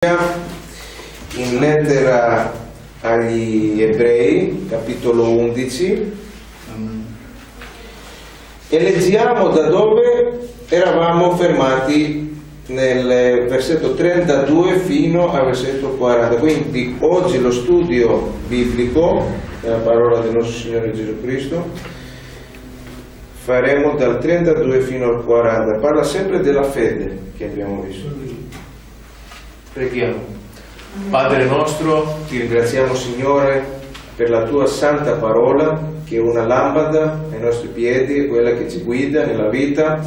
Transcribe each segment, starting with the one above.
In lettera agli Ebrei, capitolo 11, e leggiamo da dove eravamo fermati nel versetto 32 fino al versetto 40. Quindi oggi lo studio biblico della parola del nostro Signore Gesù Cristo faremo dal 32 fino al 40. Parla sempre della fede che abbiamo visto. Preghiamo. Padre nostro, ti ringraziamo Signore per la tua santa parola che è una lampada ai nostri piedi, è quella che ci guida nella vita,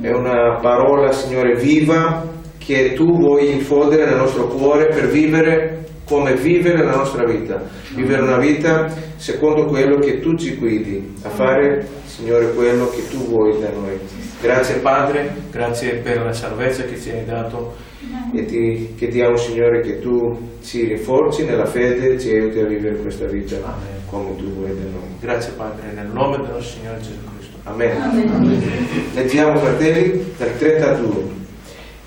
è una parola Signore viva che tu vuoi infondere nel nostro cuore per vivere come vivere la nostra vita, vivere una vita secondo quello che tu ci guidi a fare Signore quello che tu vuoi da noi. Grazie Padre, grazie per la salvezza che ci hai dato e ti chiediamo Signore che tu ci rinforzi nella fede e ci aiuti a vivere questa vita come tu vuoi da noi. Grazie Padre, nel nome del nostro Signore Gesù Cristo. Amen. Amen. Leggiamo fratelli dal 32.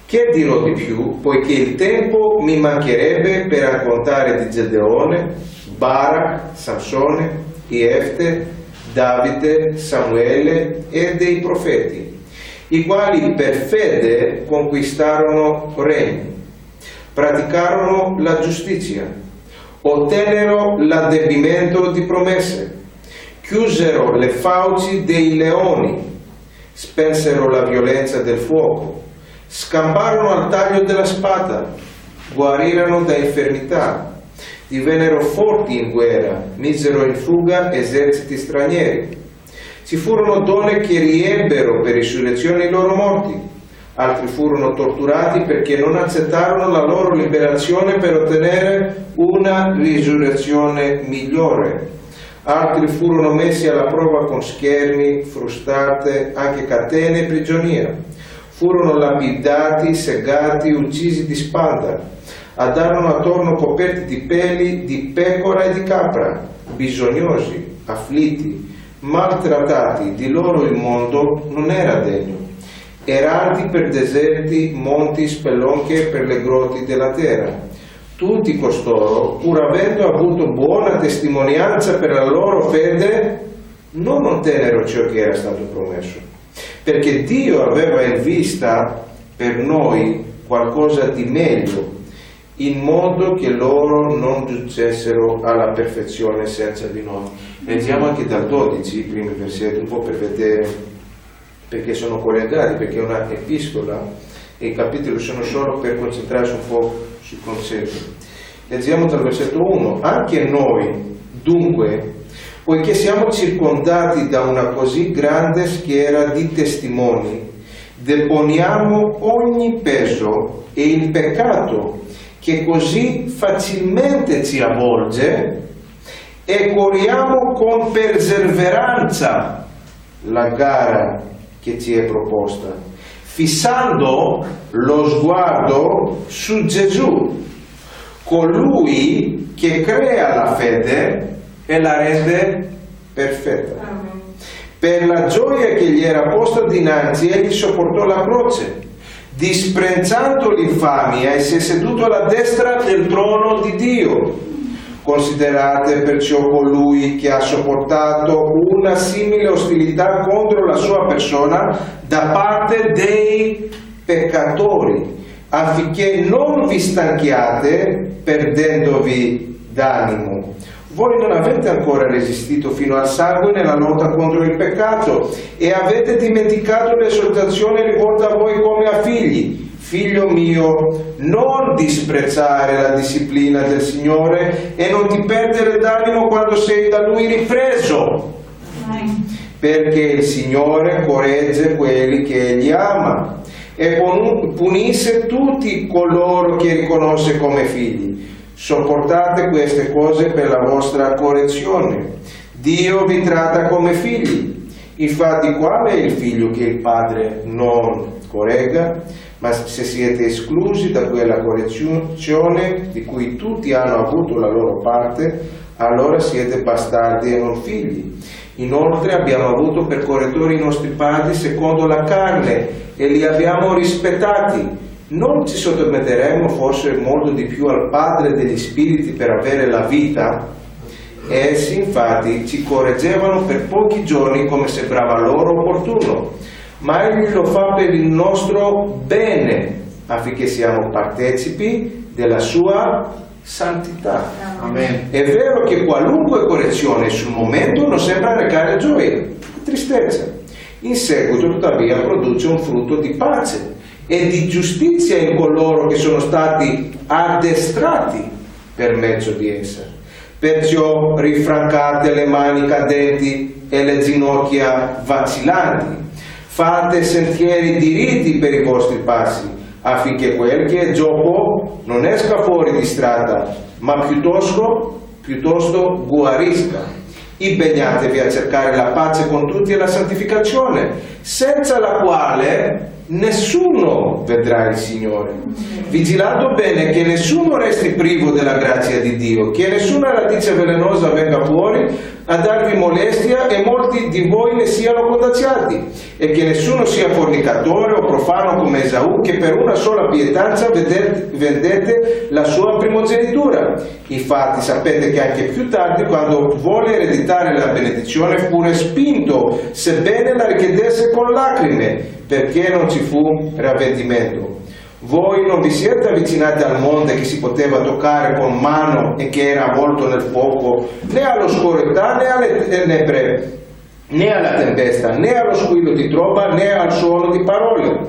Che dirò di più, poiché il tempo mi mancherebbe per raccontare di Gedeone, Barak, Sansone, Iefte, Davide, Samuele e dei profeti, i quali per fede conquistarono regni, praticarono la giustizia, ottennero l'adempimento di promesse, chiusero le fauci dei leoni, spensero la violenza del fuoco, scamparono al taglio della spada, guarirono da infermità, divennero forti in guerra, misero in fuga eserciti stranieri. Ci furono donne che riebbero per risurrezione i loro morti, altri furono torturati perché non accettarono la loro liberazione per ottenere una risurrezione migliore. Altri furono messi alla prova con schermi, frustate, anche catene e prigionia. Furono lapidati, segati, uccisi di spada. Andarono attorno coperti di peli di pecora e di capra, bisognosi, afflitti, maltrattati, di loro il mondo non era degno. Erranti per deserti, monti, spelonche per le grotti della terra. Tutti costoro, pur avendo avuto buona testimonianza per la loro fede, non ottennero ciò che era stato promesso, perché Dio aveva in vista per noi qualcosa di meglio, in modo che loro non giungessero alla perfezione senza di noi. Leggiamo anche dal 12, i primi versetti, un po' per vedere, perché sono collegati, perché è una epistola e i capitoli sono solo per concentrarsi un po' sui concetti. Leggiamo dal versetto 1. Anche noi, dunque, poiché siamo circondati da una così grande schiera di testimoni, deponiamo ogni peso e il peccato che così facilmente ci avvolge e corriamo con perseveranza la gara che ci è proposta, fissando lo sguardo su Gesù, colui che crea la fede e la rende perfetta. Per la gioia che gli era posta dinanzi, egli sopportò la croce, disprezzando l'infamia, e si è seduto alla destra del trono di Dio. Considerate perciò colui che ha sopportato una simile ostilità contro la sua persona da parte dei peccatori, affinché non vi stanchiate perdendovi d'animo. Voi non avete ancora resistito fino al sangue nella lotta contro il peccato e avete dimenticato l'esortazione rivolta a voi come a figli. Figlio mio, non disprezzare la disciplina del Signore e non ti perdere d'animo quando sei da Lui ripreso, perché il Signore corregge quelli che Egli ama e punisce tutti coloro che riconosce come figli. Sopportate queste cose per la vostra correzione. Dio vi tratta come figli. Infatti, qual è il figlio che il padre non corregga? Ma se siete esclusi da quella correzione di cui tutti hanno avuto la loro parte, allora siete bastardi e non figli. Inoltre abbiamo avuto per correttori i nostri padri secondo la carne e li abbiamo rispettati. non ci sottometteremo forse molto di più al Padre degli Spiriti per avere la vita? Essi infatti ci correggevano per pochi giorni come sembrava loro opportuno, ma Egli lo fa per il nostro bene, affinché siamo partecipi della sua santità. Amen. È vero che qualunque correzione sul momento non sembra recare gioia, tristezza. In seguito tuttavia produce un frutto di pace e di giustizia in coloro che sono stati addestrati per mezzo di essa. Perciò rinfrancate le mani cadenti e le ginocchia vacillanti, fate sentieri diritti per i vostri passi, affinché quel che è gioco non esca fuori di strada, ma piuttosto guarisca. Impegnatevi a cercare la pace con tutti e la santificazione, senza la quale nessuno vedrà il Signore. Vigilando bene che nessuno resti privo della grazia di Dio, che nessuna radice velenosa venga fuori a darvi molestia e molti di voi ne siano contagiati, e che nessuno sia fornicatore o profano come Esaù, che per una sola pietanza vendette la sua primogenitura. Infatti sapete che anche più tardi, quando volle ereditare la benedizione, fu respinto, sebbene la richiedesse con lacrime, perché non ci fu ravvedimento. Voi non vi siete avvicinati al monte che si poteva toccare con mano e che era avvolto nel fuoco, né all'oscurità né alle tenebre, né alla tempesta, né allo squillo di tromba, né al suono di parole,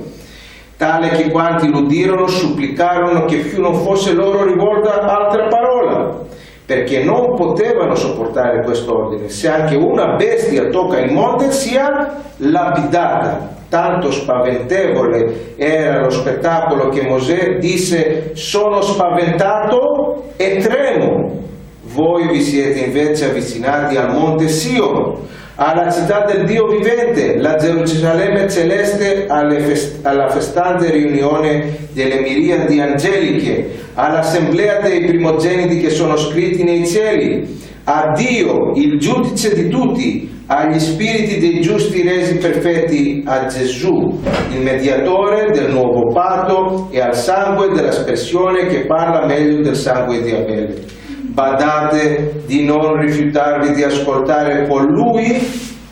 tale che quanti l'udirono supplicarono che più non fosse loro rivolta altra parola, perché non potevano sopportare quest'ordine. Se anche una bestia tocca il monte, sia lapidata. Tanto spaventevole era lo spettacolo che Mosè disse: sono spaventato e tremo. Voi vi siete invece avvicinati al monte Sion, alla città del Dio vivente, la Gerusalemme celeste, alla festante riunione delle miriadi angeliche, all'assemblea dei primogeniti che sono scritti nei cieli, a Dio, il giudice di tutti, agli spiriti dei giusti resi perfetti, a Gesù, il mediatore del nuovo patto, e al sangue dell'aspersione che parla meglio del sangue di Abele. Badate di non rifiutarvi di ascoltare colui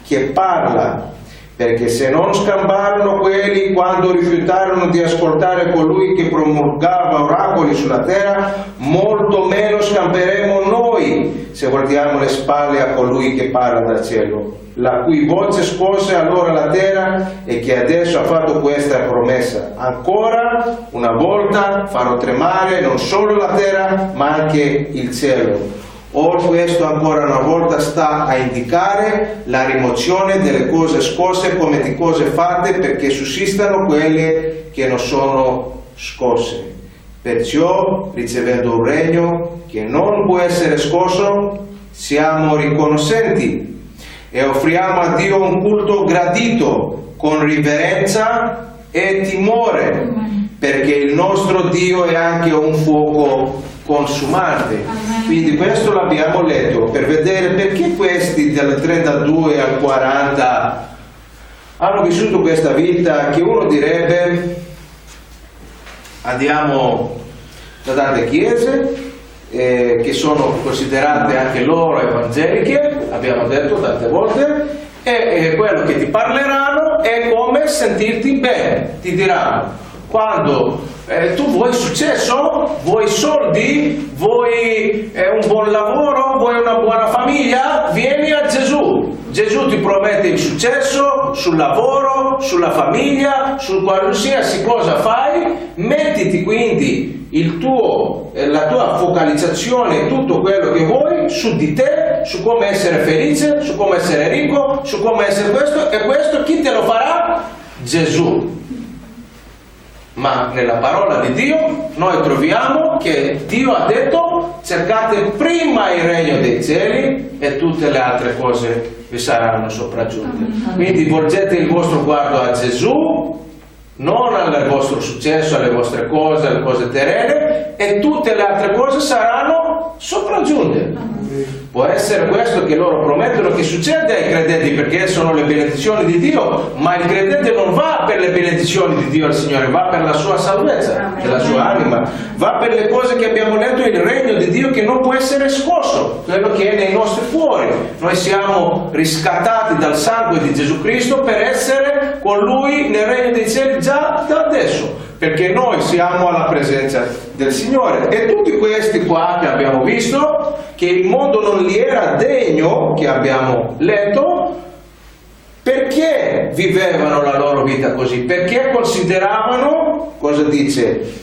che parla, perché se non scambarono quelli quando rifiutarono di ascoltare colui che promulgava oracoli sulla terra, molto meno scamperemo noi se voltiamo le spalle a colui che parla dal cielo, la cui voce scosse allora la terra e che adesso ha fatto questa promessa: ancora una volta farò tremare non solo la terra ma anche il cielo. Or questo ancora una volta sta a indicare la rimozione delle cose scosse come di cose fatte, perché sussistano quelle che non sono scosse. Perciò, ricevendo un regno che non può essere scosso, siamo riconoscenti e offriamo a Dio un culto gradito con riverenza e timore, perché il nostro Dio è anche un fuoco consumante. Quindi questo l'abbiamo letto per vedere perché questi dal 32 al 40 hanno vissuto questa vita che uno direbbe: andiamo da tante chiese che sono considerate anche loro evangeliche, abbiamo detto tante volte, e quello che ti parleranno è come sentirti bene. Ti diranno: quando tu vuoi successo, vuoi soldi, vuoi un buon lavoro, vuoi una buona famiglia, vieni a Gesù. Gesù ti promette il successo sul lavoro, sulla famiglia, su qualsiasi cosa fai. Mettiti quindi la tua focalizzazione, tutto quello che vuoi su di te, su come essere felice, su come essere ricco, su come essere questo, e questo chi te lo farà? Gesù. Ma nella parola di Dio noi troviamo che Dio ha detto: cercate prima il regno dei cieli e tutte le altre cose vi saranno sopraggiunte. Quindi volgete il vostro sguardo a Gesù, non al vostro successo, alle vostre cose, alle cose terrene, e tutte le altre cose saranno sopraggiunte. Può essere questo che loro promettono che succede ai credenti perché sono le benedizioni di Dio, ma il credente non va per le benedizioni di Dio al Signore, va per la sua salvezza, della sua anima, va per le cose che abbiamo letto, il regno di Dio che non può essere scosso, quello che è nei nostri cuori. Noi siamo riscattati dal sangue di Gesù Cristo per essere con Lui nel regno dei cieli già da adesso, perché noi siamo alla presenza del Signore. E tutti questi qua che abbiamo visto, che il mondo non li era degno, che abbiamo letto, perché vivevano la loro vita così? Perché consideravano, cosa dice?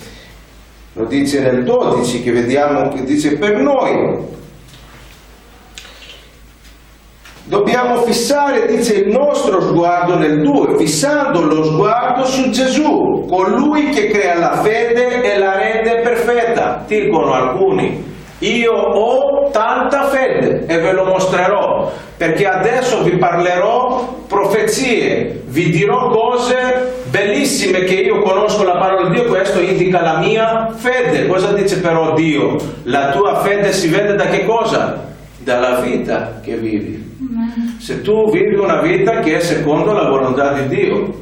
Lo dice nel 12, che vediamo, che dice: per noi dobbiamo fissare, dice, il nostro sguardo nel 2, fissando lo sguardo su Gesù, colui che crea la fede e la rende perfetta. Dicono alcuni: io ho tanta fede e ve lo mostrerò, perché adesso vi parlerò profezie, vi dirò cose bellissime che io conosco la parola di Dio, questo indica la mia fede. Cosa dice però Dio? La tua fede si vede da che cosa? Dalla vita che vivi. Se tu vivi una vita che è secondo la volontà di Dio,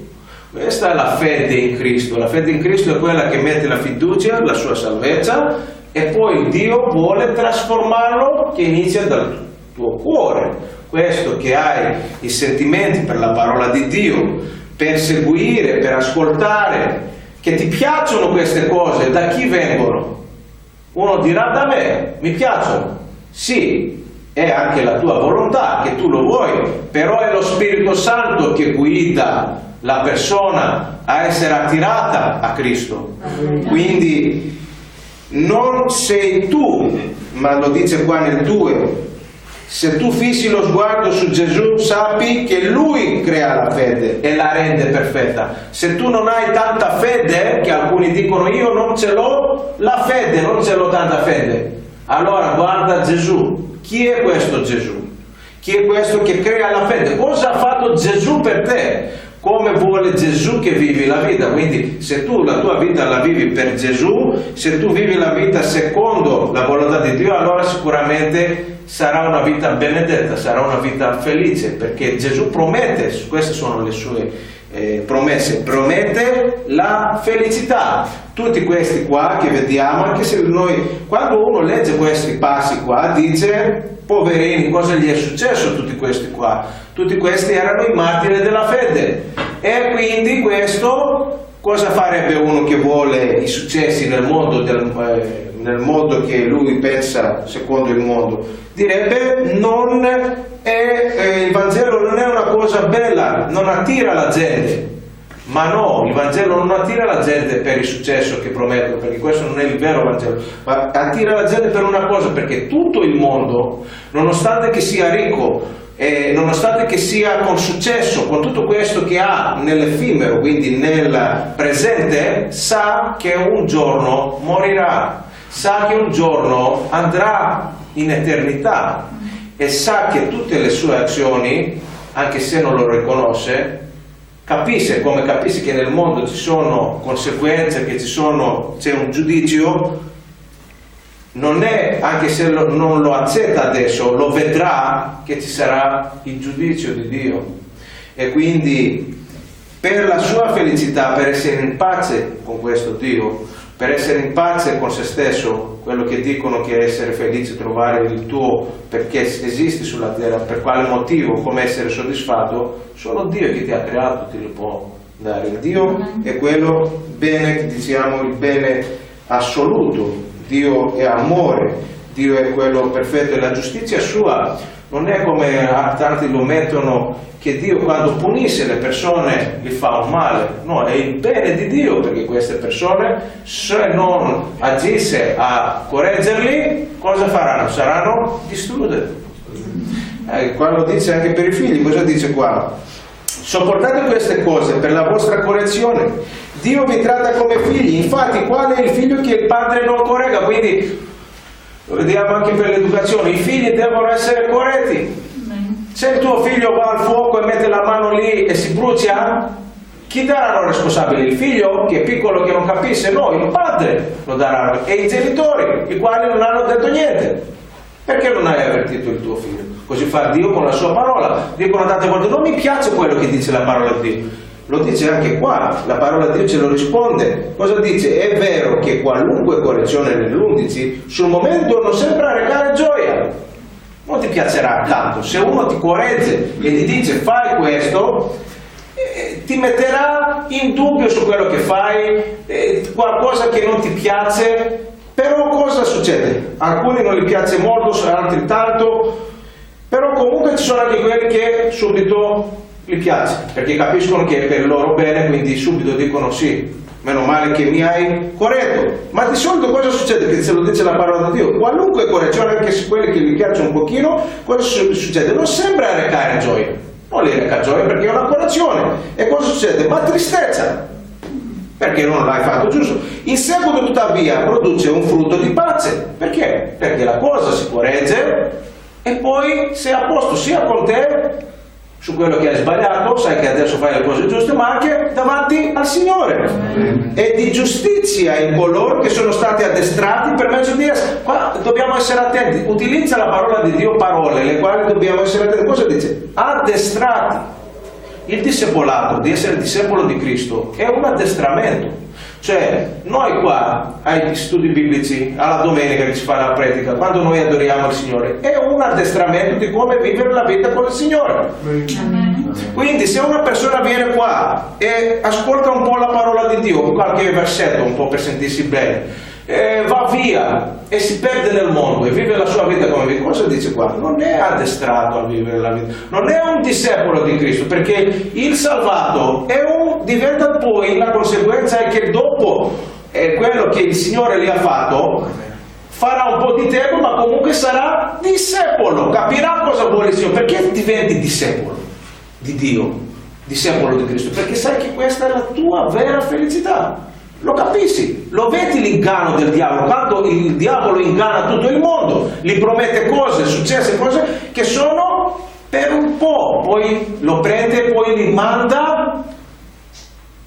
questa è la fede in Cristo. La fede in Cristo è quella che mette la fiducia, la sua salvezza, e poi Dio vuole trasformarlo, che inizia dal tuo cuore. Questo che hai i sentimenti per la parola di Dio, per seguire, per ascoltare, che ti piacciono queste cose, da chi vengono? Uno dirà: da me, mi piacciono. Sì, è anche la tua volontà che tu lo vuoi, però è lo Spirito Santo che guida la persona a essere attirata a Cristo. Quindi non sei tu, ma lo dice qua nel 2, se tu fissi lo sguardo su Gesù, sappi che Lui crea la fede e la rende perfetta. Se tu non hai tanta fede, che alcuni dicono: io non ce l'ho la fede, non ce l'ho tanta fede, allora guarda Gesù. Chi è questo Gesù? Chi è questo che crea la fede? Cosa ha fatto Gesù per te? Come vuole Gesù che vivi la vita? Quindi se tu la tua vita la vivi per Gesù, se tu vivi la vita secondo la volontà di Dio, allora sicuramente sarà una vita benedetta, sarà una vita felice, perché Gesù promette, queste sono le sue promesse, promette la felicità. Tutti questi qua che vediamo, anche se noi, quando uno legge questi passi qua, dice: poverini, cosa gli è successo a tutti questi qua? Tutti questi erano i martiri della fede. E quindi questo, cosa farebbe uno che vuole i successi nel mondo, nel modo che lui pensa secondo il mondo? Direbbe: il Vangelo non è una cosa bella, non attira la gente. Ma no, il Vangelo non attira la gente per il successo che promettono, perché questo non è il vero Vangelo, ma attira la gente per una cosa, perché tutto il mondo, nonostante che sia ricco, nonostante che sia con successo, con tutto questo che ha nell'effimero, quindi nel presente, sa che un giorno morirà, sa che un giorno andrà in eternità, e sa che tutte le sue azioni, anche se non lo riconosce, capisce, come capisce che nel mondo ci sono conseguenze, che c'è un giudizio, non è, anche se non lo accetta adesso, lo vedrà che ci sarà il giudizio di Dio. E quindi per la sua felicità, per essere in pace con questo Dio, per essere in pace con se stesso, quello che dicono che è essere felice, trovare il tuo perché esisti sulla terra, per quale motivo, come essere soddisfatto, solo Dio che ti ha creato ti lo può dare. Il Dio è quello bene, diciamo il bene assoluto, Dio è amore, Dio è quello perfetto, e la giustizia sua non è come tanti lo mettono, che Dio quando punisce le persone gli fa un male. No, è il bene di Dio, perché queste persone, se non agisse a correggerli, cosa faranno? Saranno distrutte. Qua lo dice anche per i figli. Cosa dice qua? Sopportate queste cose per la vostra correzione. Dio vi tratta come figli. Infatti, qual è il figlio che il padre non corregga? Quindi lo vediamo anche per l'educazione, i figli devono essere corretti. Se il tuo figlio va al fuoco e mette la mano lì e si brucia, chi darà la responsabile? Il figlio che è piccolo, che non capisce? No, il padre lo darà, e i genitori, i quali non hanno detto niente. Perché non hai avvertito il tuo figlio? Così fa Dio con la sua parola. Dicono tante volte, non mi piace quello che dice la parola di Dio. Lo dice anche qua, la parola di Dio ce lo risponde. Cosa dice? È vero che qualunque correzione nell'11 sul momento non sembra recare gioia. Non ti piacerà tanto. Se uno ti corregge e ti dice fai questo, ti metterà in dubbio su quello che fai, qualcosa che non ti piace. Però cosa succede? A alcuni non gli piace molto, altri tanto, però comunque ci sono anche quelli che subito gli piace, perché capiscono che è per il loro bene, quindi subito dicono sì, meno male che mi hai corretto. Ma di solito cosa succede? Che se lo dice la parola di Dio, qualunque correzione, anche se quelli che gli piacciono un pochino, cosa succede? Non sembra recare gioia, non gli reca gioia perché è una correzione. E cosa succede? Ma tristezza, perché non l'hai fatto giusto. In seguito tuttavia produce un frutto di pace. Perché? Perché la cosa si corregge e poi sei a posto sia con te su quello che hai sbagliato, sai che adesso fai le cose giuste, ma anche davanti al Signore. E di giustizia in coloro che sono stati addestrati per mezzo di esso. Qua dobbiamo essere attenti, utilizza la parola di Dio, parole le quali dobbiamo essere attenti. Cosa dice? Addestrati. Il discepolato, di essere discepolo di Cristo, è un addestramento. Cioè, noi qua, ai studi biblici, alla domenica che ci fa la predica, quando noi adoriamo il Signore, è un addestramento di come vivere la vita con il Signore. Quindi, se una persona viene qua e ascolta un po' la parola di Dio, qualche versetto, un po' per sentirsi bene, va via e si perde nel mondo e vive la sua vita come vive. Cosa dice qua? Non è addestrato a vivere la vita, non è un discepolo di Cristo, perché il salvato diventa poi, la conseguenza è che dopo quello che il Signore gli ha fatto farà un po' di tempo, ma comunque sarà discepolo, capirà cosa vuole il Signore. Perché diventi discepolo di Dio, discepolo di Cristo? Perché sai che questa è la tua vera felicità. Lo capisci, lo vedi l'inganno del diavolo, quando il diavolo inganna tutto il mondo, gli promette cose, successe cose che sono per un po', poi lo prende e poi li manda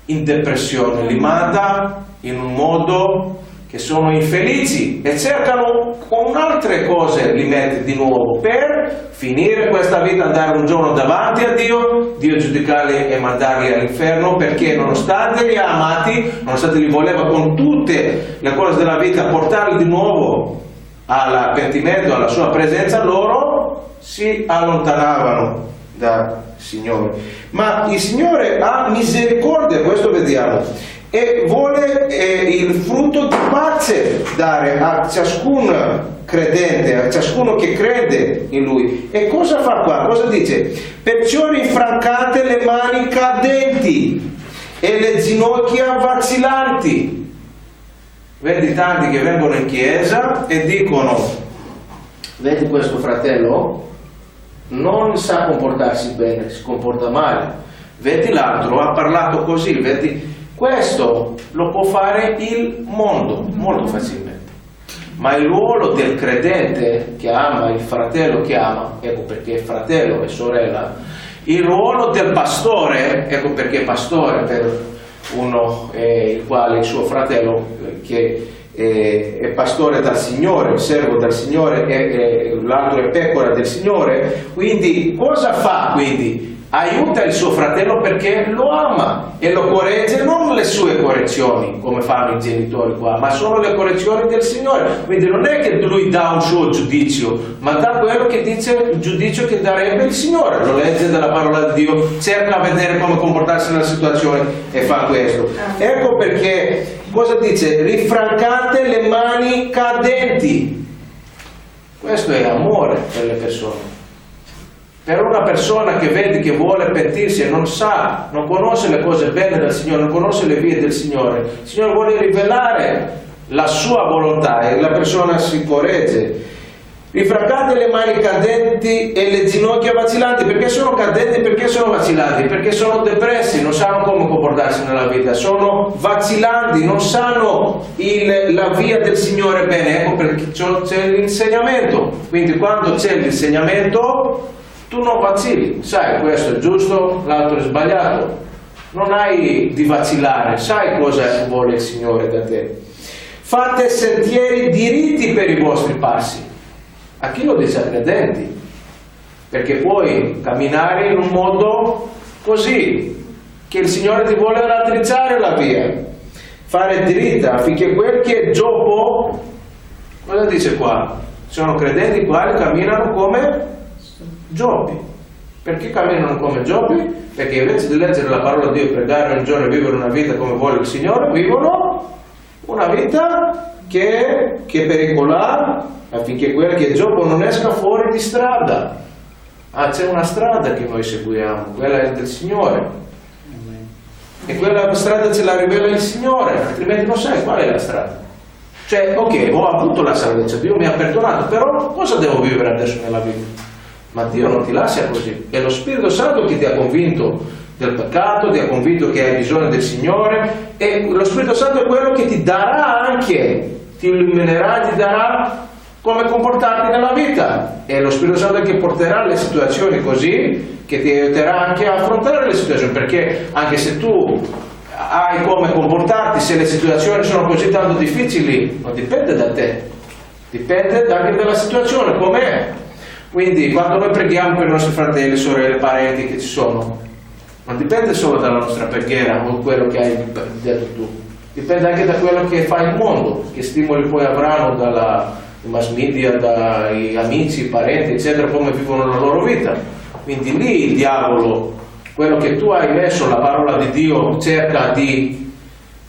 in depressione, li manda in un modo che sono infelici e cercano con altre cose, li mette di nuovo per finire questa vita, andare un giorno davanti a Dio, Dio giudicarli e mandarli all'inferno, perché nonostante li ha amati, nonostante li voleva con tutte le cose della vita portarli di nuovo all'arrepentimento, alla sua presenza, loro si allontanavano dal Signore. Ma il Signore ha misericordia, questo vediamo, e vuole il frutto di pace dare a ciascun credente, a ciascuno che crede in Lui. E cosa fa qua? Cosa dice? Perciò rinfrancate le mani cadenti e le ginocchia vacillanti. Vedi tanti che vengono in chiesa e dicono: vedi questo fratello? Non sa comportarsi bene, si comporta male. Vedi l'altro, ha parlato così, vedi. Questo lo può fare il mondo molto facilmente, ma il ruolo del credente che ama il fratello che ama, ecco perché è fratello e sorella, il ruolo del pastore, ecco perché è pastore per uno il quale il suo fratello che è pastore dal Signore, servo dal Signore, e l'altro è pecora del Signore. Quindi cosa fa? Quindi aiuta il suo fratello perché lo ama e lo corregge, non le sue correzioni come fanno i genitori qua, ma sono le correzioni del Signore. Quindi non è che lui dà un suo giudizio, ma dà quello che dice, il giudizio che darebbe il Signore. Lo legge dalla parola di Dio, cerca di vedere come comportarsi nella situazione e fa questo. Ecco perché cosa dice? Rinfrancate le mani cadenti. Questo è amore per le persone. Per una persona che vedi che vuole pentirsi e non sa, non conosce le cose belle del Signore, non conosce le vie del Signore, il Signore vuole rivelare la sua volontà e la persona si corregge. Rinfrancate le mani cadenti e le ginocchia vacillanti. Perché sono cadenti? Perché sono vacillanti? Perché sono depressi, non sanno come comportarsi nella vita, sono vacillanti, non sanno la via del Signore bene. Ecco perché c'è l'insegnamento. Quindi quando c'è l'insegnamento tu non vacilli, sai questo è giusto, l'altro è sbagliato, non hai di vacillare, sai cosa vuole il Signore da te. Fate sentieri diritti per i vostri passi. A chi lo dice? Ai credenti. Perché puoi camminare in un modo così, che il Signore ti vuole raddrizzare la via, fare dritta, affinché quel che è gioco, cosa dice qua? Sono credenti i quali camminano come Giobbi. Perché camminano come Giobbi? Perché invece di leggere la parola di Dio, pregare ogni giorno e vivere una vita come vuole il Signore, vivono una vita che è pericolare, affinché quella che è Giobbo non esca fuori di strada. C'è una strada che noi seguiamo, quella è del Signore. E quella strada ce la rivela il Signore, altrimenti non sai qual è la strada. Cioè, ok, ho avuto la salvezza, Dio mi ha perdonato, però cosa devo vivere adesso nella vita? Ma Dio non ti lascia così. È lo Spirito Santo che ti ha convinto del peccato, ti ha convinto che hai bisogno del Signore, e lo Spirito Santo è quello che ti darà anche, ti illuminerà, ti darà come comportarti nella vita. È lo Spirito Santo che porterà le situazioni così, che ti aiuterà anche a affrontare le situazioni, perché anche se tu hai come comportarti, se le situazioni sono così tanto difficili, non dipende da te, dipende anche dalla situazione, com'è. Quindi quando noi preghiamo per i nostri fratelli, sorelle, parenti che ci sono, non dipende solo dalla nostra preghiera o quello che hai detto tu, dipende anche da quello che fa il mondo, che stimoli poi avranno dalla mass media, dai amici, parenti, eccetera, come vivono la loro vita. Quindi lì il diavolo, quello che tu hai messo, la parola di Dio, cerca di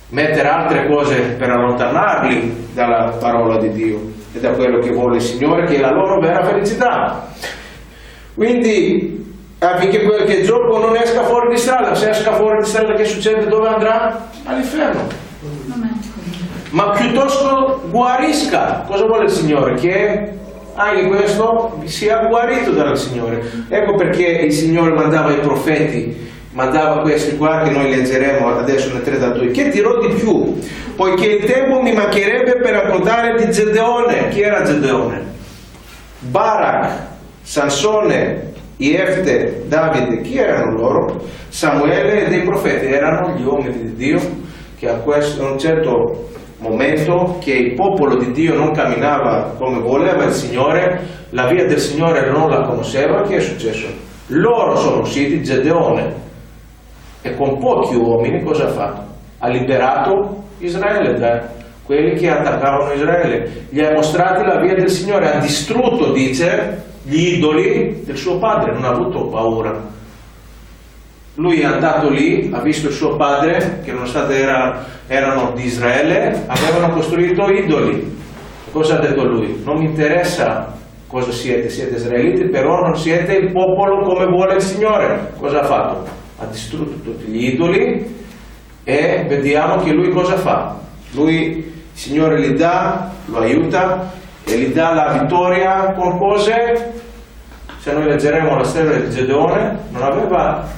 mettere altre cose per allontanarli dalla parola di Dio e da quello che vuole il Signore, che è la loro vera felicità. Quindi affinché quel che è gioco non esca fuori di strada. Se esca fuori di strada, che succede? Dove andrà? All'inferno. Ma piuttosto guarisca. Cosa vuole il Signore? Che anche questo sia guarito dal Signore. Ecco perché il Signore mandava i profeti, mandava questi qua che noi leggeremo adesso nel 32, che dirò di più, poiché il tempo mi mancherebbe per raccontare di Gedeone. Chi era Gedeone? Barak, Sansone, Jefte, Davide. Chi erano loro? Samuele e dei profeti. Erano gli uomini di Dio che a un certo momento, che il popolo di Dio non camminava come voleva il Signore, la via del Signore non la conosceva. Che è successo? Loro sono usciti, Gedeone, e con pochi uomini cosa ha fatto? Ha liberato Israele da quelli che attaccavano Israele, gli ha mostrato la via del Signore, ha distrutto, dice, gli idoli del suo padre, non ha avuto paura. Lui è andato lì, ha visto il suo padre, che nonostante erano di Israele, avevano costruito idoli. Cosa ha detto lui? Non mi interessa cosa siete israeliti, però non siete il popolo come vuole il Signore. Cosa ha fatto? Ha distrutto tutti gli idoli, e vediamo che lui cosa fa. Lui, il Signore gli dà, lo aiuta e gli dà la vittoria con cose. Se noi leggeremo la storia di Gedeone, non aveva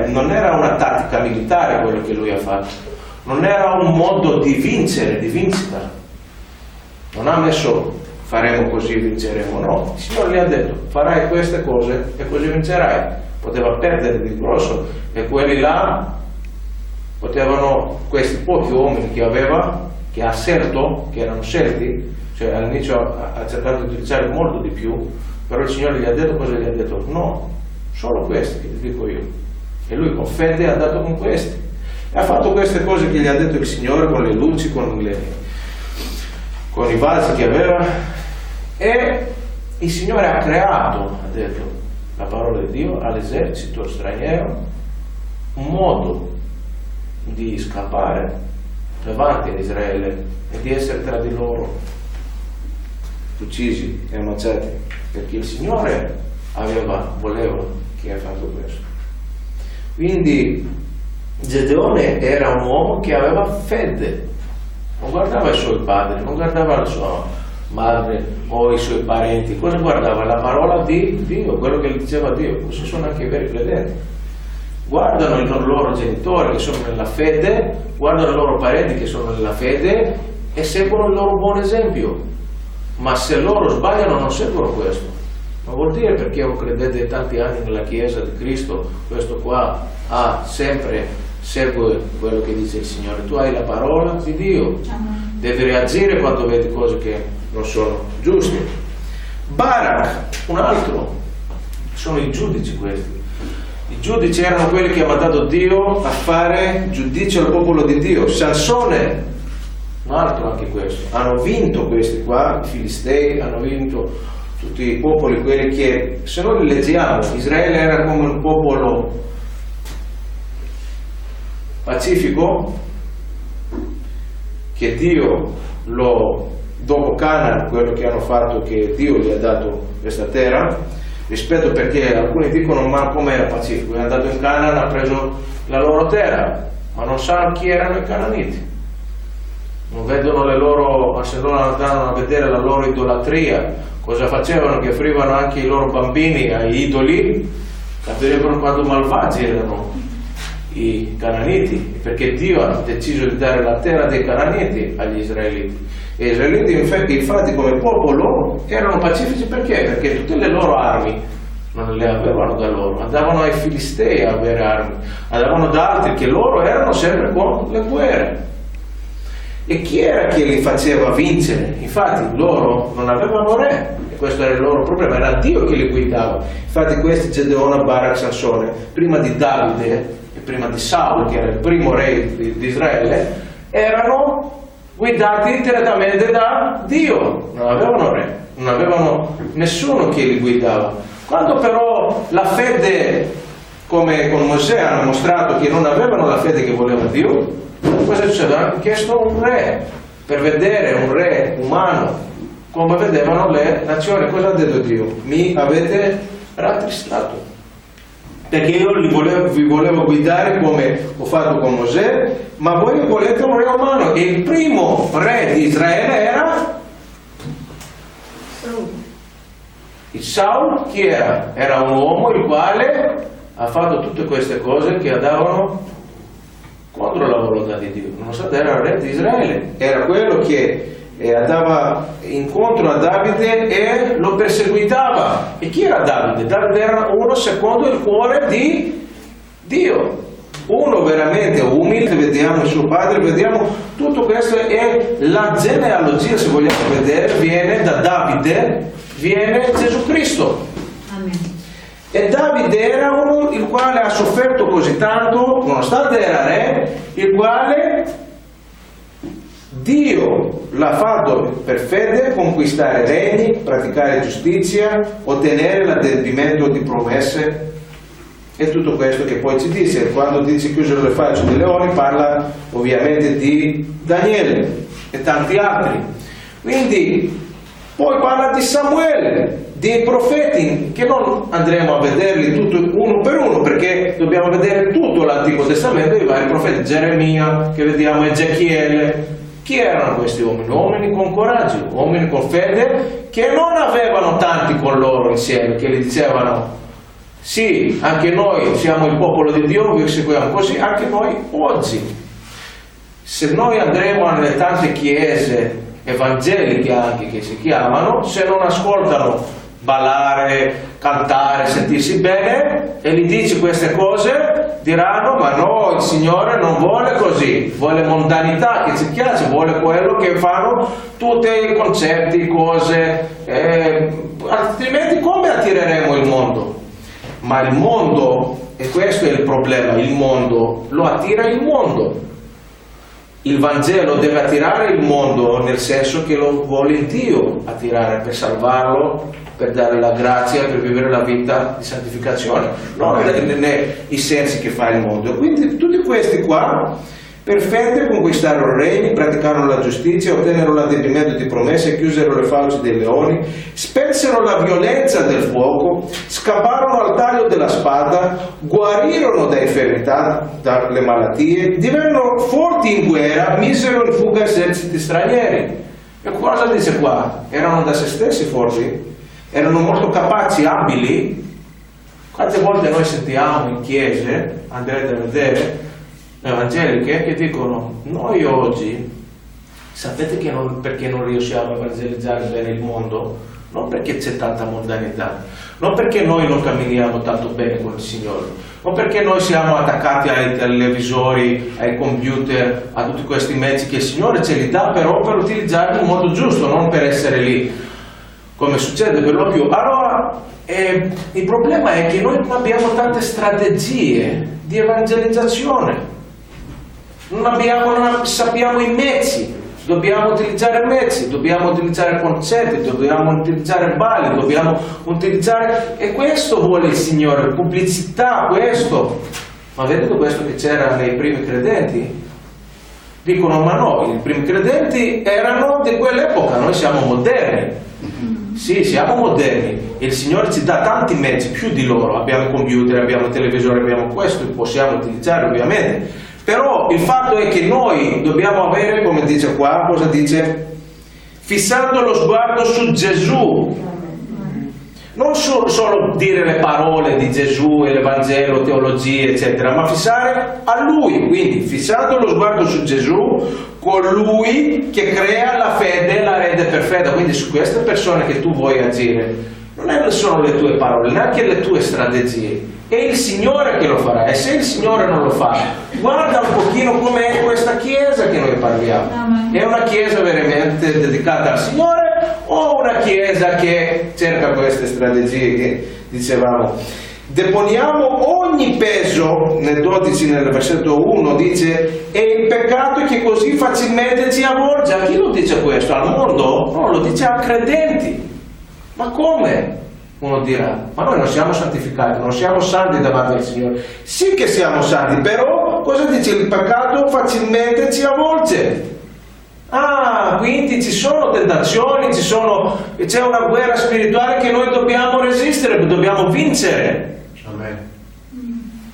non era una tattica militare quello che lui ha fatto, non era un modo di vincere, di vincita. Non ha messo faremo così, vinceremo, no. Il Signore gli ha detto farai queste cose e così vincerai. Poteva perdere di grosso, e quelli là potevano, questi pochi uomini che aveva, che ha scelto, che erano scelti, cioè all'inizio ha cercato di utilizzare molto di più, però il Signore gli ha detto cosa? Gli ha detto no, solo questi che ti dico io. E lui con fede è andato con questi e ha fatto queste cose che gli ha detto il Signore, con le luci, con i vasi che aveva, e il Signore ha creato, ha detto la parola di Dio, all'esercito straniero un modo di scappare davanti a Israele e di essere tra di loro uccisi e ammazzati, perché il Signore voleva che ha fatto questo. Quindi Gedeone era un uomo che aveva fede, non guardava i suoi padri, non guardava la sua madre o i suoi parenti, cosa guardava? La parola di Dio, quello che gli diceva Dio. Così sono anche i veri credenti, guardano i loro genitori che sono nella fede, guardano i loro parenti che sono nella fede e seguono il loro buon esempio. Ma se loro sbagliano non seguono questo. Non vuol dire perché un credente tanti anni nella Chiesa di Cristo, questo qua sempre segue quello che dice il Signore. Tu hai la parola di Dio, devi reagire quando vedi cose che non sono giuste. Barak, un altro, sono i giudici questi. I giudici erano quelli che ha mandato Dio a fare giudizio al popolo di Dio. Sansone, un altro anche questo. Hanno vinto questi qua, i Filistei, hanno vinto tutti i popoli, quelli che, se noi li leggiamo, Israele era come un popolo pacifico, che Dio dopo Canaan, quello che hanno fatto, che Dio gli ha dato questa terra, rispetto, perché alcuni dicono ma com'era pacifico, è andato in Canaan, ha preso la loro terra, ma non sanno chi erano i cananiti, non vedono le loro, se non andavano a vedere la loro idolatria, cosa facevano, che offrivano anche i loro bambini ai idoli, capirebbero quanto malvagi erano i cananiti, perché Dio ha deciso di dare la terra dei cananiti agli israeliti. E gli israeliti infatti come popolo erano pacifici perché tutte le loro armi non le avevano da loro, andavano ai Filistei a avere armi, andavano da altri, che loro erano sempre con le guerre. E chi era che li faceva vincere? Infatti loro non avevano re, e questo era il loro problema, era Dio che li guidava. Infatti questi Gedeone, Barak, Sansone, prima di Davide e prima di Saul, che era il primo re di Israele, erano guidati direttamente da Dio, non avevano re, non avevano nessuno che li guidava. Quando però la fede, come con Mosè, hanno mostrato che non avevano la fede che voleva Dio, cosa succede? Hanno chiesto un re, per vedere un re umano, come vedevano le nazioni. Cosa ha detto Dio? Mi avete rattristato, perché io vi volevo guidare come ho fatto con Mosè, ma voi volete un re umano. E il primo re di Israele era il Saul. Chi era? Era un uomo il quale ha fatto tutte queste cose che andavano contro la volontà di Dio, nonostante era il re di Israele, era quello che andava incontro a Davide e lo perseguitava. E chi era Davide? Davide era uno secondo il cuore di Dio, uno veramente umile. Vediamo il suo padre, vediamo tutto questo, e la genealogia, se vogliamo vedere, viene da Davide, viene Gesù Cristo. Amen. E Davide era uno il quale ha sofferto così tanto, nonostante era re, il quale Dio l'ha fatto per fede conquistare regni, praticare giustizia, ottenere l'adempimento di promesse e tutto questo che poi ci dice. Quando dice chiusero le facce dei leoni, parla ovviamente di Daniele e tanti altri. Quindi poi parla di Samuele, dei profeti, che non andremo a vederli tutti uno per uno, perché dobbiamo vedere tutto l'Antico Testamento, i vari profeti, Geremia, che vediamo, Ezechiele. Chi erano questi uomini? Uomini con coraggio, uomini con fede, che non avevano tanti con loro insieme, che gli dicevano sì, anche noi siamo il popolo di Dio, vi seguiamo così, anche noi oggi. Se noi andremo nelle tante chiese evangeliche anche che si chiamano, se non ascoltano ballare, cantare, sentirsi bene, e gli dici queste cose, diranno ma no, il Signore non vuole così, vuole mondanità, che ci piace, vuole quello che fanno tutti i concetti, cose, altrimenti come attireremo il mondo? Ma il mondo, e questo è il problema, il mondo lo attira il mondo. Il Vangelo deve attirare il mondo, nel senso che lo vuole Dio attirare per salvarlo, per dare la grazia, per vivere la vita di santificazione, non i sensi che fa il mondo. Quindi tutti questi qua, per fede, conquistarono regni, praticarono la giustizia, ottennero l'adempimento di promesse, chiusero le fauci dei leoni, spelsero la violenza del fuoco, scapparono al taglio della spada, guarirono da infermità, dalle malattie, divennero forti in guerra, misero in fuga eserciti stranieri. E cosa dice qua? Erano da se stessi forti? Erano molto capaci, abili? Quante volte noi sentiamo in chiese, andrete a vedere, evangeliche, che dicono noi oggi, sapete che perché non riusciamo a evangelizzare bene il mondo? Non perché c'è tanta mondanità, non perché noi non camminiamo tanto bene con il Signore, o perché noi siamo attaccati ai televisori, ai computer, a tutti questi mezzi che il Signore ce li dà però per utilizzarli in modo giusto, non per essere lì come succede per lo più. Allora il problema è che noi abbiamo tante strategie di evangelizzazione, non sappiamo i mezzi. Dobbiamo utilizzare mezzi, dobbiamo utilizzare concetti, dobbiamo utilizzare balli, dobbiamo utilizzare... E questo vuole il Signore, pubblicità, questo. Ma vedete questo che c'era nei primi credenti? Dicono, ma no, i primi credenti erano di quell'epoca, noi siamo moderni. Sì, siamo moderni. E il Signore ci dà tanti mezzi, più di loro. Abbiamo computer, abbiamo televisore, abbiamo questo, possiamo utilizzare ovviamente. Però il fatto è che noi dobbiamo avere, come dice qua, cosa dice? Fissando lo sguardo su Gesù. Non solo dire le parole di Gesù e l'Evangelo, teologie, eccetera, ma fissare a Lui. Quindi fissando lo sguardo su Gesù, colui che crea la fede e la rende perfetta. Quindi su queste persone che tu vuoi agire, non sono le tue parole, neanche le tue strategie. È il Signore che lo farà, e se il Signore non lo fa, guarda un pochino com'è questa chiesa che noi parliamo. È una chiesa veramente dedicata al Signore o una chiesa che cerca queste strategie che dicevamo? Deponiamo ogni peso, nel 12, nel versetto 1 dice, e il peccato che così facilmente ci avvolge. A chi lo dice questo? Al mondo? No, lo dice a credenti. Ma come? Uno dirà, ma noi non siamo santificati, non siamo santi davanti al Signore. Sì che siamo santi, però cosa dice? Il peccato facilmente ci avvolge. Ah, quindi ci sono tentazioni, c'è una guerra spirituale che noi dobbiamo resistere, dobbiamo vincere. Amen.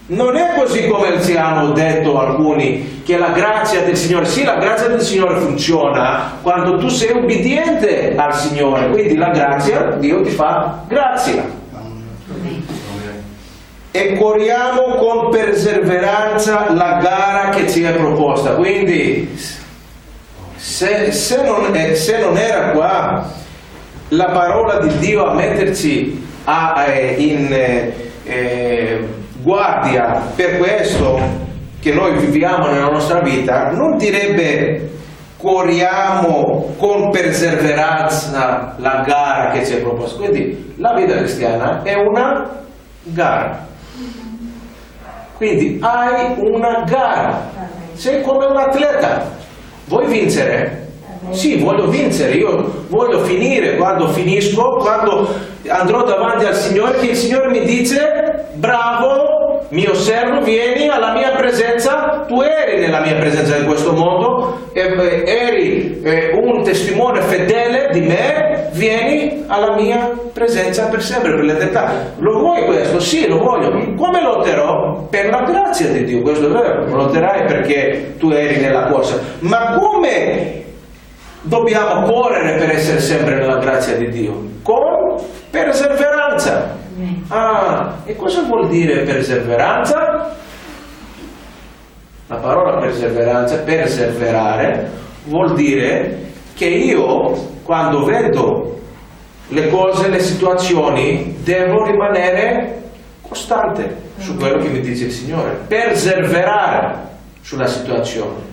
Non è così come ci hanno detto alcuni, che la grazia del Signore, sì, la grazia del Signore funziona quando tu sei ubbidiente al Signore, quindi la grazia, Dio ti fa grazia. E corriamo con perseveranza la gara che ci è proposta. Quindi se non era qua la parola di Dio a metterci in guardia per questo che noi viviamo nella nostra vita, non direbbe corriamo con perseveranza la gara che ci è proposta. Quindi la vita cristiana è una gara. Quindi hai una gara, sei come un atleta. Vuoi vincere? Sì, voglio vincere, io voglio finire. Quando finisco, quando andrò davanti al Signore, che il Signore mi dice, bravo mio servo, vieni alla mia presenza. Tu eri nella mia presenza in questo mondo, eri un testimone fedele di me, vieni alla mia presenza per sempre, per l'eternità. Lo vuoi questo? Sì, lo voglio. Come lotterò? Per la grazia di Dio, questo è vero. Lotterai perché tu eri nella corsa, ma come dobbiamo correre per essere sempre nella grazia di Dio? Con perseveranza. Ah, e cosa vuol dire perseveranza? La parola perseveranza, perseverare, vuol dire che io, quando vedo le cose, le situazioni, devo rimanere costante su quello che mi dice il Signore, perseverare sulla situazione.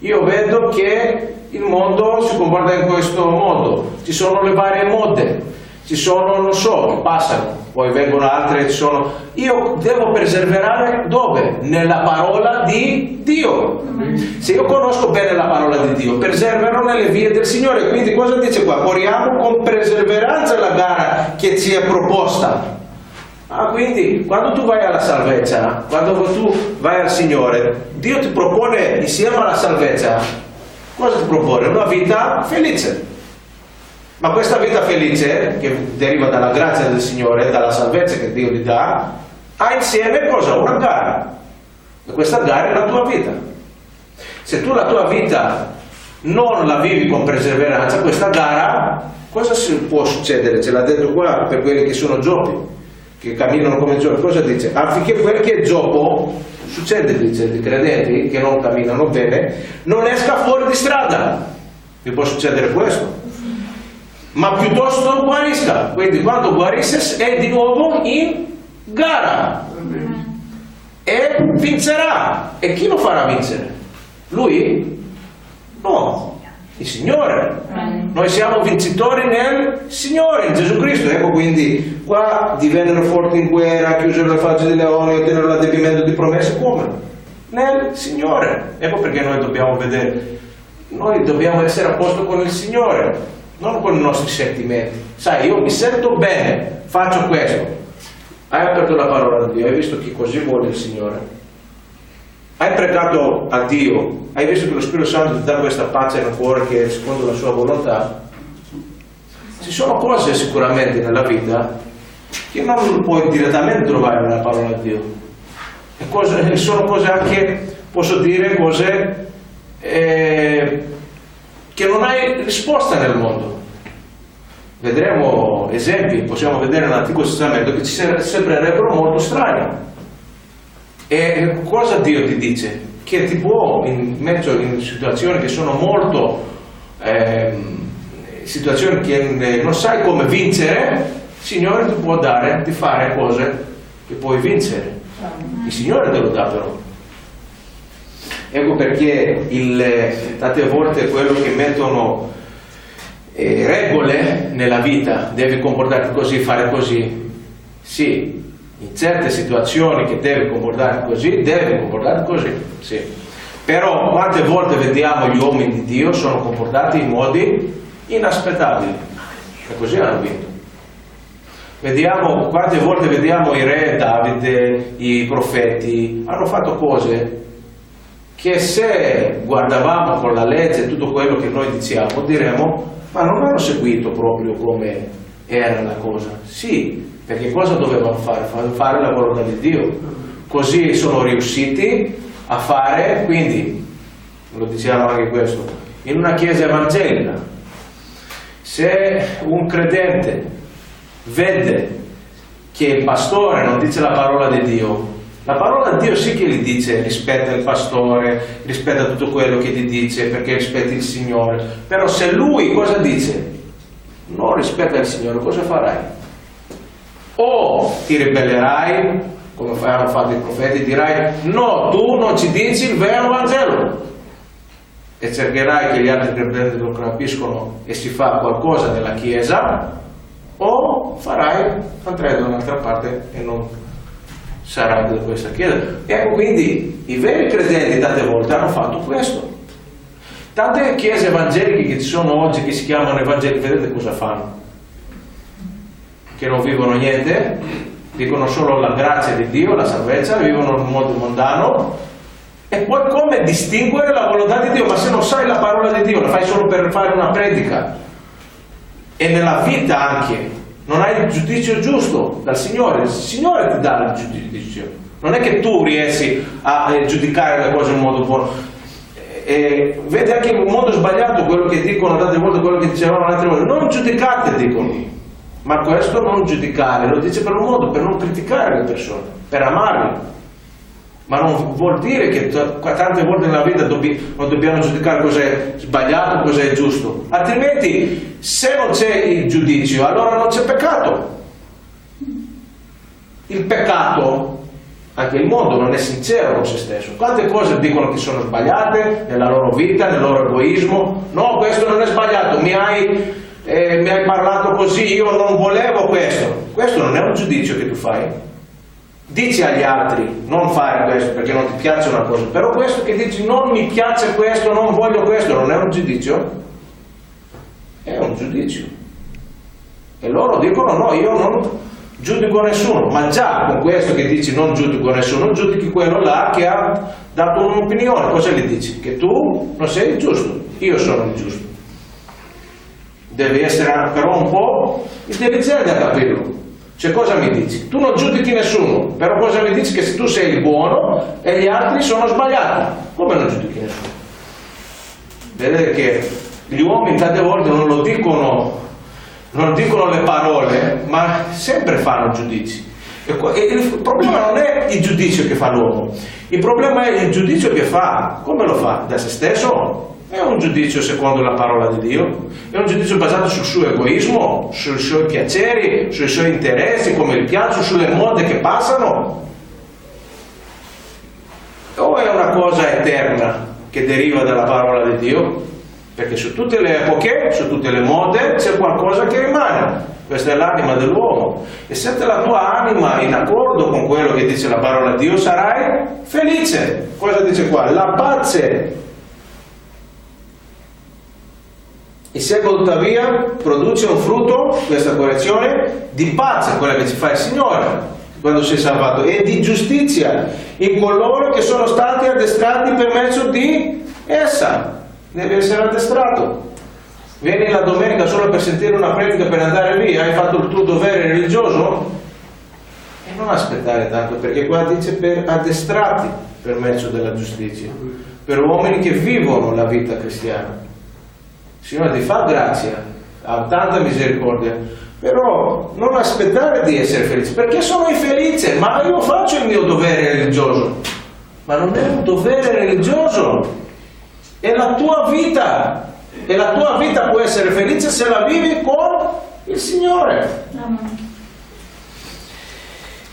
Io vedo che il mondo si comporta in questo modo, ci sono le varie mode, ci sono, non so, che passano, poi vengono altre, io devo perseverare dove? Nella parola di Dio. Se io conosco bene la parola di Dio, persevero nelle vie del Signore. Quindi cosa dice qua? Corriamo con perseveranza la gara che ci è proposta. Ah, quindi quando tu vai alla salvezza, quando tu vai al Signore, Dio ti propone insieme alla salvezza, cosa ti propone? Una vita felice. Ma questa vita felice, che deriva dalla grazia del Signore, dalla salvezza che Dio ti dà, ha insieme cosa? Una gara. E questa gara è la tua vita. Se tu la tua vita non la vivi con perseveranza, questa gara, cosa può succedere? Ce l'ha detto qua per quelli che sono giochi, che camminano come giochi. Cosa dice? Affinché quel che è gioco, succede, dice, di credenti che non camminano bene, non esca fuori di strada. Vi può succedere questo? Ma piuttosto guarisca. Quindi quando guarisce è di nuovo in gara. e vincerà. E chi lo farà vincere? Lui? No, il Signore. Noi siamo vincitori nel Signore, in Gesù Cristo. Ecco, quindi qua divennero forti in guerra, chiusero le facce dei leoni, ottennero l'adempimento di promesse. Come? Nel Signore. Ecco perché noi dobbiamo vedere, noi dobbiamo essere a posto con il Signore, non con i nostri sentimenti. Sai, io mi sento bene, faccio questo. Hai aperto la parola di Dio, hai visto che così vuole il Signore. Hai pregato a Dio, hai visto che lo Spirito Santo ti dà questa pace nel cuore che è secondo la sua volontà. Ci sono cose sicuramente nella vita che non puoi direttamente trovare nella parola di Dio. E sono cose anche, posso dire, cose che non hai risposta nel mondo. Vedremo esempi, possiamo vedere nell'Antico Testamento che ci sembrerebbero molto strani. E cosa Dio ti dice? Che ti può, in mezzo in situazioni che sono molto situazioni che non sai come vincere, il Signore ti può dare di fare cose che puoi vincere. Il Signore te lo dà però. Ecco perché tante volte quello che mettono regole nella vita, devi comportarti così, fare così. Sì, in certe situazioni che devi comportarti così, sì. Però quante volte vediamo gli uomini di Dio sono comportati in modi inaspettabili e così hanno vinto. Quante volte vediamo i re, Davide, i profeti, hanno fatto cose che se guardavamo con la legge e tutto quello che noi diciamo, diremmo, ma non hanno seguito proprio come era la cosa. Sì, perché cosa dovevano fare? Fare la volontà di Dio. Così sono riusciti a fare, quindi, lo diciamo anche questo, in una chiesa evangelica, se un credente vede che il pastore non dice la parola di Dio, la parola di Dio sì che gli dice rispetta il pastore, rispetta tutto quello che ti dice perché rispetti il Signore, però se lui cosa dice? Non rispetta il Signore, cosa farai? O ti ribellerai, come hanno fatto i profeti, dirai no, tu non ci dici il vero Vangelo e cercherai che gli altri credenti lo capiscono e si fa qualcosa nella Chiesa, o andrai da un'altra parte e non sarai di questa Chiesa. Ecco, quindi i veri credenti tante volte hanno fatto questo. Tante chiese evangeliche che ci sono oggi, che si chiamano evangeliche, vedete cosa fanno? Che non vivono niente, dicono solo la grazia di Dio, la salvezza, vivono in un modo mondano. E poi come distinguere la volontà di Dio? Ma se non sai la parola di Dio, la fai solo per fare una predica. E nella vita anche non hai il giudizio giusto dal Signore, il Signore ti dà il giudizio, non è che tu riesci a giudicare le cose in modo buono. E vedi anche in modo sbagliato quello che dicono tante volte, quello che dicevano altre volte, non giudicate, dicono, ma questo non giudicare lo dice per un modo, per non criticare le persone, per amarle. Ma non vuol dire che tante volte nella vita non dobbiamo giudicare cosa è sbagliato, cosa è giusto. Altrimenti, se non c'è il giudizio, allora non c'è peccato. Il peccato, anche il mondo non è sincero con se stesso. Quante cose dicono che sono sbagliate nella loro vita, nel loro egoismo. No, questo non è sbagliato, mi hai parlato così, io non volevo questo. Questo non è un giudizio che tu fai. Dici agli altri non fare questo perché non ti piace una cosa, però questo che dici non mi piace questo, non voglio questo, non è un giudizio? È un giudizio. E loro dicono no, io non giudico nessuno, ma già con questo che dici non giudico nessuno, giudichi quello là che ha dato un'opinione. Cosa gli dici? Che tu non sei il giusto, io sono il giusto. Devi essere però un po' intelligente a capirlo. Cioè cosa mi dici? Tu non giudichi nessuno, però cosa mi dici? Che se tu sei il buono e gli altri sono sbagliati. Come non giudichi nessuno? Vedete che gli uomini tante volte non dicono le parole, ma sempre fanno giudizi. E il problema non è il giudizio che fa l'uomo, il problema è il giudizio che fa. Come lo fa? Da se stesso? È un giudizio secondo la parola di Dio, è un giudizio basato sul suo egoismo, sui suoi piaceri, sui suoi interessi, come gli piacciono, sulle mode che passano. cosa eterna che deriva dalla parola di Dio, perché su tutte le epoche, su tutte le mode, c'è qualcosa che rimane. Questa è l'anima dell'uomo. E se la tua anima è in accordo con quello che dice la parola di Dio, sarai felice. Cosa dice qua? La pace. Il secolo tuttavia produce un frutto, questa correzione, di pace, quella che ci fa il Signore quando sei salvato, e di giustizia in coloro che sono stati addestrati per mezzo di essa. Devi essere addestrato. Vieni la domenica solo per sentire una predica per andare via, hai fatto il tuo dovere religioso? E non aspettare tanto, perché qua dice per addestrati per mezzo della giustizia, per uomini che vivono la vita cristiana. Il Signore ti fa grazia, ha tanta misericordia, però non aspettare di essere felice, perché sono infelice, ma io faccio il mio dovere religioso. Ma non è un dovere religioso, è la tua vita. E la tua vita può essere felice se la vivi con il Signore.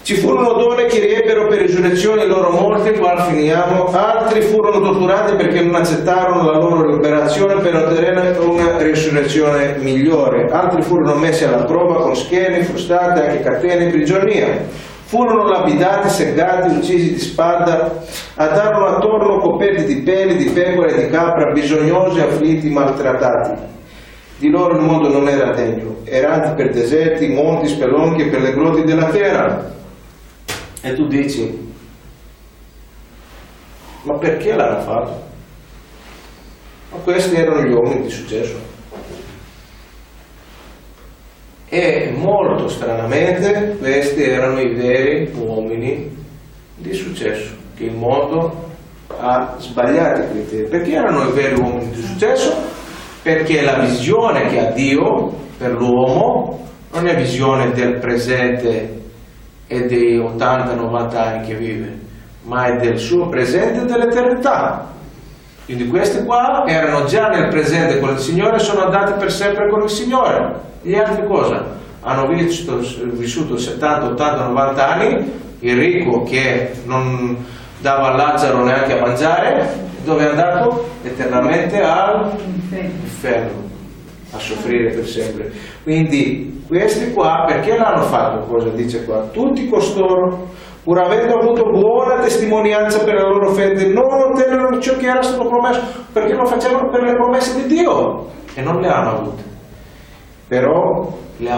Ci furono donne che riebbero per risurrezione i loro morti, qua finiamo. Altri furono torturati perché non accettarono la loro liberazione per ottenere una risurrezione migliore. Altri furono messi alla prova con schiene, frustate, anche catene, prigionia. Furono lapidati, segati, uccisi di spada, andarono attorno coperti di peli, di pecore e di capra, bisognosi, afflitti, maltrattati. Di loro il mondo non era degno, erranti per deserti, monti, spelonchi e per le grotte della terra. E tu dici, ma perché l'hanno fatto? Ma questi erano gli uomini di successo. E molto stranamente questi erano i veri uomini di successo, che il mondo ha sbagliato i criteri. Perché erano i veri uomini di successo? Perché la visione che ha Dio per l'uomo non è visione del presente e dei 80-90 anni che vive, ma è del suo presente e dell'eternità. Quindi questi qua erano già nel presente con il Signore e sono andati per sempre con il Signore. Gli altri cosa? Hanno vissuto 70, 80, 90 anni, il ricco che non dava a Lazzaro neanche a mangiare, dove è andato? Eternamente all'inferno, a soffrire per sempre. Quindi questi qua, perché l'hanno fatto? Cosa dice qua? Tutti costoro, pur avendo avuto buona testimonianza per la loro fede, non ottennero ciò che era stato promesso, perché lo facevano per le promesse di Dio e non le hanno avute. Però le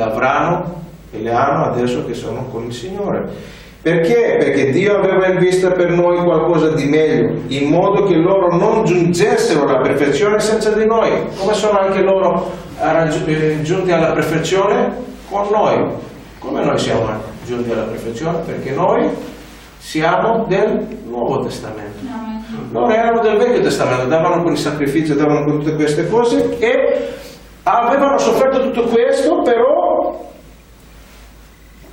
avranno e le hanno adesso che sono con il Signore. Perché? Perché Dio aveva in vista per noi qualcosa di meglio, in modo che loro non giungessero alla perfezione senza di noi. Come sono anche loro giunti alla perfezione? Con noi. Come noi siamo giunti alla perfezione? Perché noi siamo del Nuovo Testamento. Loro erano del Vecchio Testamento, davano con i sacrifici, davano con tutte queste cose e avevano sofferto tutto questo, però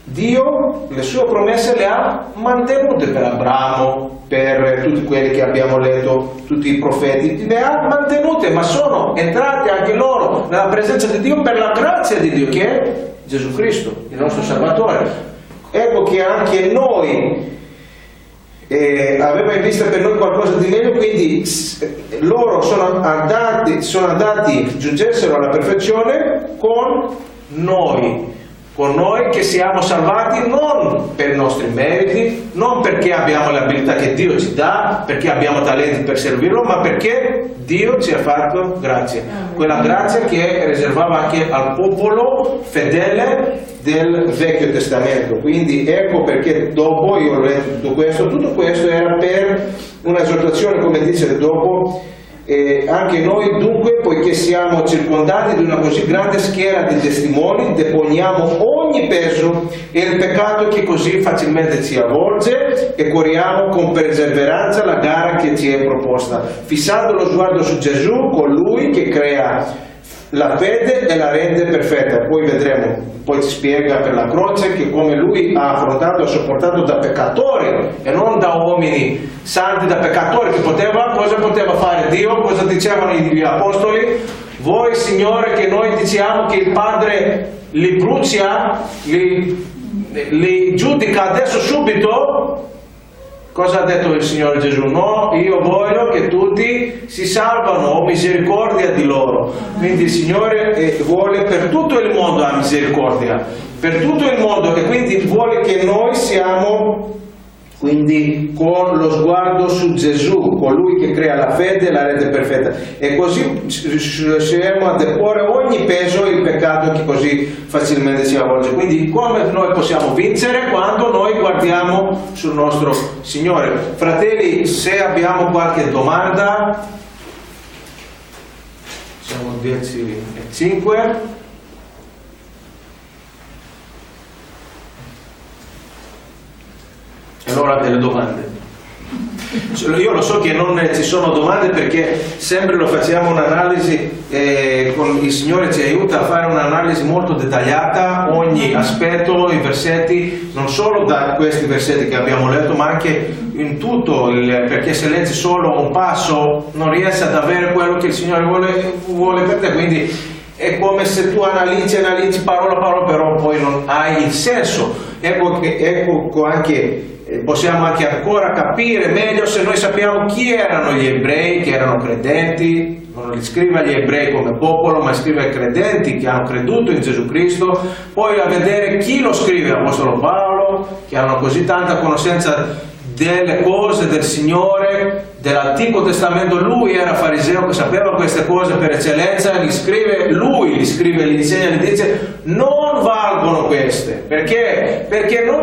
Dio le sue promesse le ha mantenute per Abramo, per tutti quelli che abbiamo letto, tutti i profeti, le ha mantenute, ma sono entrati anche loro nella presenza di Dio per la grazia di Dio, che è Gesù Cristo, il nostro Salvatore. Ecco che anche noi aveva in vista per noi qualcosa di meglio, quindi loro sono andati, giungessero alla perfezione con noi che siamo salvati non per i nostri meriti, non perché abbiamo le abilità che Dio ci dà, perché abbiamo talenti per servirlo, ma perché Dio ci ha fatto grazia, quella grazia che riservava anche al popolo fedele del Vecchio Testamento. Quindi ecco perché dopo io ho letto tutto questo era per un'esortazione, come dice dopo, anche noi dunque, poiché siamo circondati di una così grande schiera di testimoni, deponiamo ogni peso e il peccato che così facilmente ci avvolge e corriamo con perseveranza la gara che ci è proposta, fissando lo sguardo su Gesù, colui che crea la fede e la rende perfetta. Poi vedremo, poi ci spiega per la croce che come lui ha affrontato e sopportato da peccatori e non da uomini santi, da peccatori, che cosa poteva fare Dio? Cosa dicevano gli apostoli? Voi Signore, che noi diciamo che il Padre li brucia, li giudica adesso subito, Cosa ha detto il Signore Gesù? No, io voglio che tutti si salvano, ho misericordia di loro. Quindi il Signore vuole per tutto il mondo, ha misericordia, per tutto il mondo, e quindi vuole che noi siamo quindi con lo sguardo su Gesù, colui che crea la fede e la rete perfetta, e così riusciremo a deporre ogni peso e il peccato che così facilmente ci avvolge. Quindi come noi possiamo vincere? Quando noi guardiamo sul nostro Signore. Fratelli, se abbiamo qualche domanda, siamo 10:05. Allora delle domande. Io lo so che non ci sono domande perché sempre lo facciamo un'analisi, con il Signore ci aiuta a fare un'analisi molto dettagliata, ogni aspetto, i versetti, non solo da questi versetti che abbiamo letto, ma anche in tutto, perché se leggi solo un passo non riesci ad avere quello che il Signore vuole per te, quindi è come se tu analizzi parola a parola, però poi non hai il senso. Ecco anche possiamo anche ancora capire meglio se noi sappiamo chi erano gli ebrei, che erano credenti. Non li scrive agli ebrei come popolo, ma scrive ai credenti che hanno creduto in Gesù Cristo. Poi a vedere chi lo scrive, Apostolo Paolo, che hanno così tanta conoscenza delle cose del Signore, dell'Antico Testamento. Lui era fariseo che sapeva queste cose per eccellenza, li scrive, li insegna, li dice non valgono queste, perché non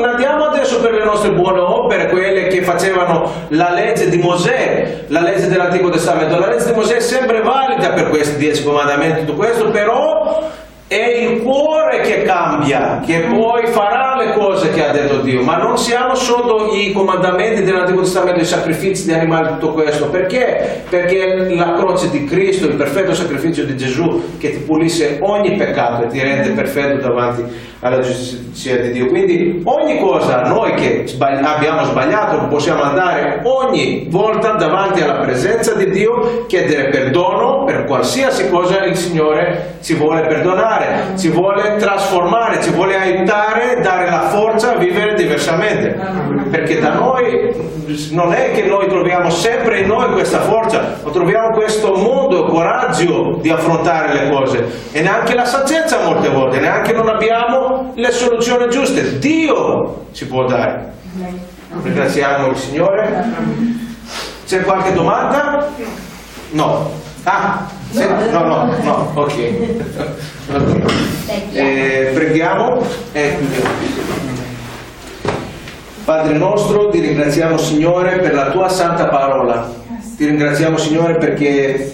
andiamo adesso per le nostre buone opere, quelle che facevano la legge di Mosè, la legge dell'Antico Testamento. La legge di Mosè è sempre valida per questi 10 comandamenti, tutto questo, però è il cuore che cambia, che poi farà le cose che ha detto Dio, ma non siamo sotto i comandamenti dell'Antico Testamento, i sacrifici di animali, tutto questo. Perché? Perché la croce di Cristo, il perfetto sacrificio di Gesù, che ti pulisce ogni peccato e ti rende perfetto davanti alla giustizia di Dio. Quindi ogni cosa, noi che abbiamo sbagliato, possiamo andare ogni volta davanti alla presenza di Dio, chiedere perdono per qualsiasi cosa il Signore ci vuole perdonare, ci vuole trasformare, ci vuole aiutare, dare la forza a vivere diversamente, perché da noi non è che noi troviamo sempre in noi questa forza, ma troviamo questo modo, coraggio di affrontare le cose, e neanche la saggezza molte volte, neanche non abbiamo le soluzioni giuste. Dio ci può dare. Ringraziamo il Signore. C'è qualche domanda? No. Sì? No, ok. Preghiamo e chiudiamo. Padre nostro, ti ringraziamo Signore per la tua santa parola. Ti ringraziamo Signore perché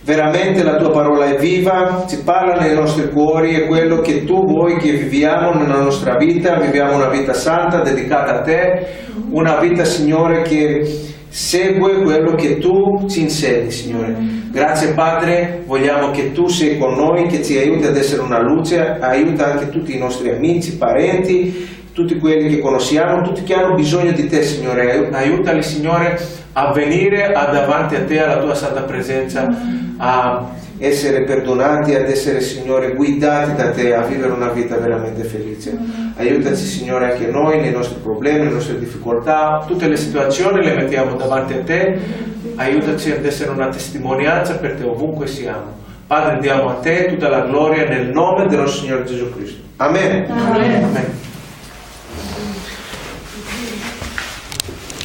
veramente la tua parola è viva, ci parla nei nostri cuori, è quello che tu vuoi che viviamo nella nostra vita. Viviamo una vita santa, dedicata a te, una vita Signore che segue quello che tu ci insegni, Signore. Grazie Padre, vogliamo che tu sei con noi, che ci aiuti ad essere una luce, aiuta anche tutti i nostri amici, parenti, tutti quelli che conosciamo, tutti che hanno bisogno di te, Signore. Aiutali, Signore, a venire davanti a te, alla tua santa presenza, a essere perdonati, ad essere, Signore, guidati da te, a vivere una vita veramente felice. Aiutaci, Signore, anche noi nei nostri problemi, nelle nostre difficoltà, tutte le situazioni le mettiamo davanti a te. Aiutaci ad essere una testimonianza per te ovunque siamo. Padre, diamo a te tutta la gloria nel nome del nostro Signore Gesù Cristo. Amen. Amen. Amen.